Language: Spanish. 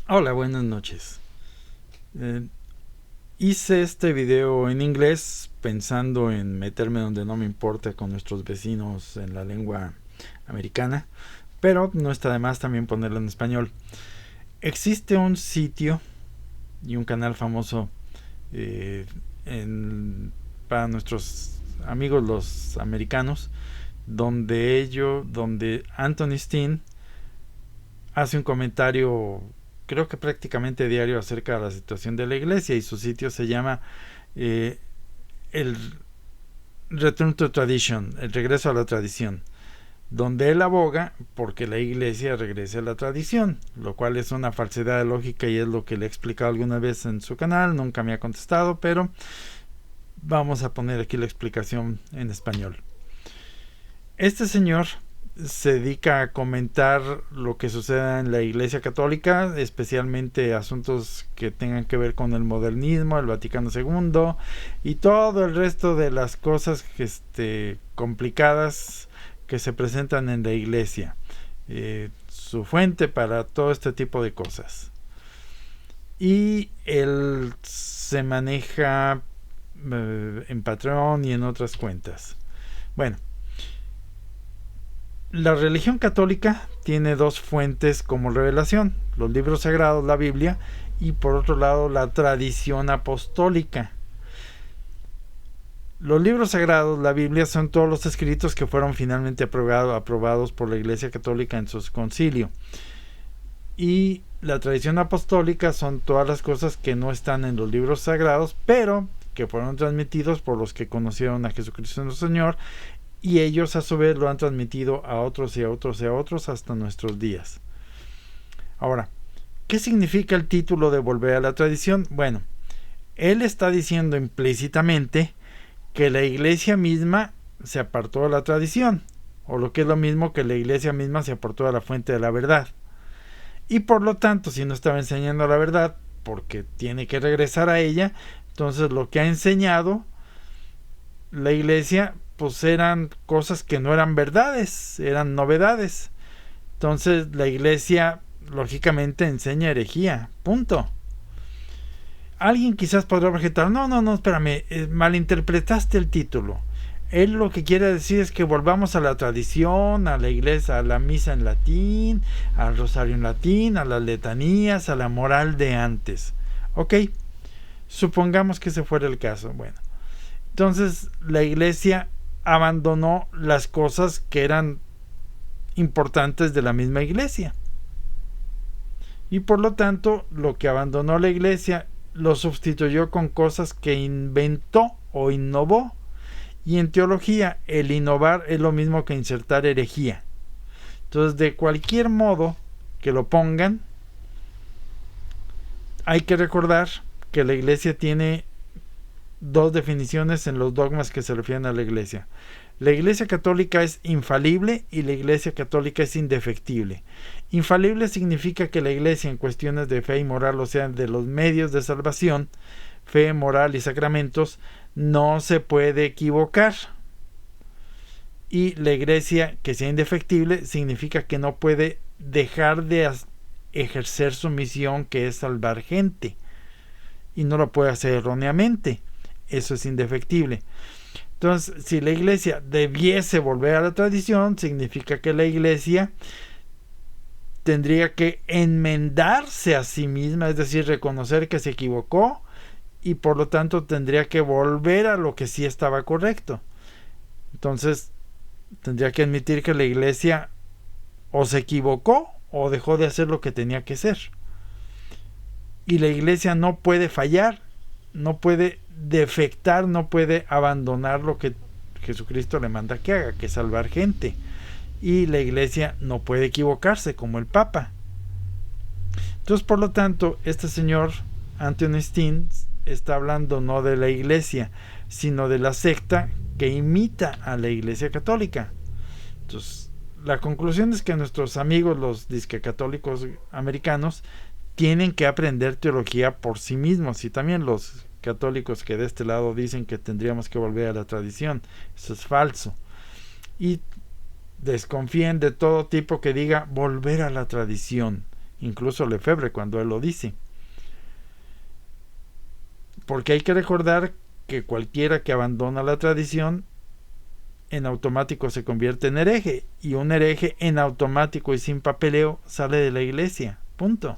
Hola, buenas noches. Eh, Hice este video en inglés pensando en meterme donde no me importa con nuestros vecinos en la lengua americana, pero no está de más también ponerlo en español. Existe un sitio y un canal famoso eh, para nuestros amigos los americanos, donde Anthony Steen hace un comentario, creo que prácticamente diario, acerca de la situación de la iglesia, y su sitio se llama eh, el Return to Tradition, el regreso a la tradición, donde él aboga porque la iglesia regrese a la tradición, lo cual es una falsedad de lógica y es lo que le he explicado alguna vez en su canal. Nunca me ha contestado, pero vamos a poner aquí la explicación en español. Este señor se dedica a comentar lo que sucede en la Iglesia Católica, especialmente asuntos que tengan que ver con el modernismo, el Vaticano II y todo el resto de las cosas complicadas que se presentan en la Iglesia. Su fuente para todo este tipo de cosas. Y él se maneja en Patreon y en otras cuentas. Bueno, la religión católica tiene dos fuentes como revelación: los libros sagrados, la Biblia, y por otro lado la tradición apostólica. Los libros sagrados, la Biblia, son todos los escritos que fueron finalmente aprobados por la Iglesia Católica en su concilio. Y la tradición apostólica son todas las cosas que no están en los libros sagrados, pero que fueron transmitidos por los que conocieron a Jesucristo nuestro Señor, y ellos a su vez lo han transmitido a otros y a otros y a otros hasta nuestros días. Ahora, ¿qué significa el título de volver a la tradición? Bueno, él está diciendo implícitamente que la iglesia misma se apartó de la tradición, o lo que es lo mismo, que la iglesia misma se apartó de la fuente de la verdad. Y por lo tanto, si no estaba enseñando la verdad, porque tiene que regresar a ella, entonces lo que ha enseñado la iglesia pues eran cosas que no eran verdades, eran novedades. Entonces la iglesia lógicamente enseña herejía, punto. Alguien quizás podrá objetar: no, espérame, malinterpretaste el título. Él lo que quiere decir es que volvamos a la tradición, a la iglesia, a la misa en latín, al rosario en latín, a las letanías, a la moral de antes. Ok, supongamos que ese fuera el caso. Bueno, entonces la iglesia abandonó las cosas que eran importantes de la misma iglesia. Y por lo tanto, lo que abandonó la iglesia lo sustituyó con cosas que inventó o innovó. Y en teología, el innovar es lo mismo que insertar herejía. Entonces, de cualquier modo que lo pongan, hay que recordar que la iglesia tiene dos definiciones en los dogmas que se refieren a la iglesia. La iglesia católica es infalible y la iglesia católica es indefectible. Infalible significa que la iglesia, en cuestiones de fe y moral, o sea, de los medios de salvación, fe, moral y sacramentos, no se puede equivocar. Y la iglesia que sea indefectible significa que no puede dejar de ejercer su misión, que es salvar gente, y no lo puede hacer erróneamente. Eso es indefectible. Entonces, si la iglesia debiese volver a la tradición, significa que la iglesia tendría que enmendarse a sí misma, es decir, reconocer que se equivocó, y por lo tanto tendría que volver a lo que sí estaba correcto. Entonces, tendría que admitir que la iglesia o se equivocó o dejó de hacer lo que tenía que hacer. Y la iglesia no puede fallar, no puede defectar, no puede abandonar lo que Jesucristo le manda que haga, que es salvar gente. Y la iglesia no puede equivocarse, como el Papa. Entonces, por lo tanto, este señor Anthony Steen está hablando no de la iglesia, sino de la secta que imita a la iglesia católica. Entonces, la conclusión es que nuestros amigos, los disque católicos americanos, tienen que aprender teología por sí mismos, y también los católicos que de este lado dicen que tendríamos que volver a la tradición. Eso es falso. Y desconfíen de todo tipo que diga volver a la tradición. incluso Lefebvre cuando él lo dice. Porque hay que recordar que cualquiera que abandona la tradición en automático se convierte en hereje, y un hereje en automático y sin papeleo sale de la iglesia, punto.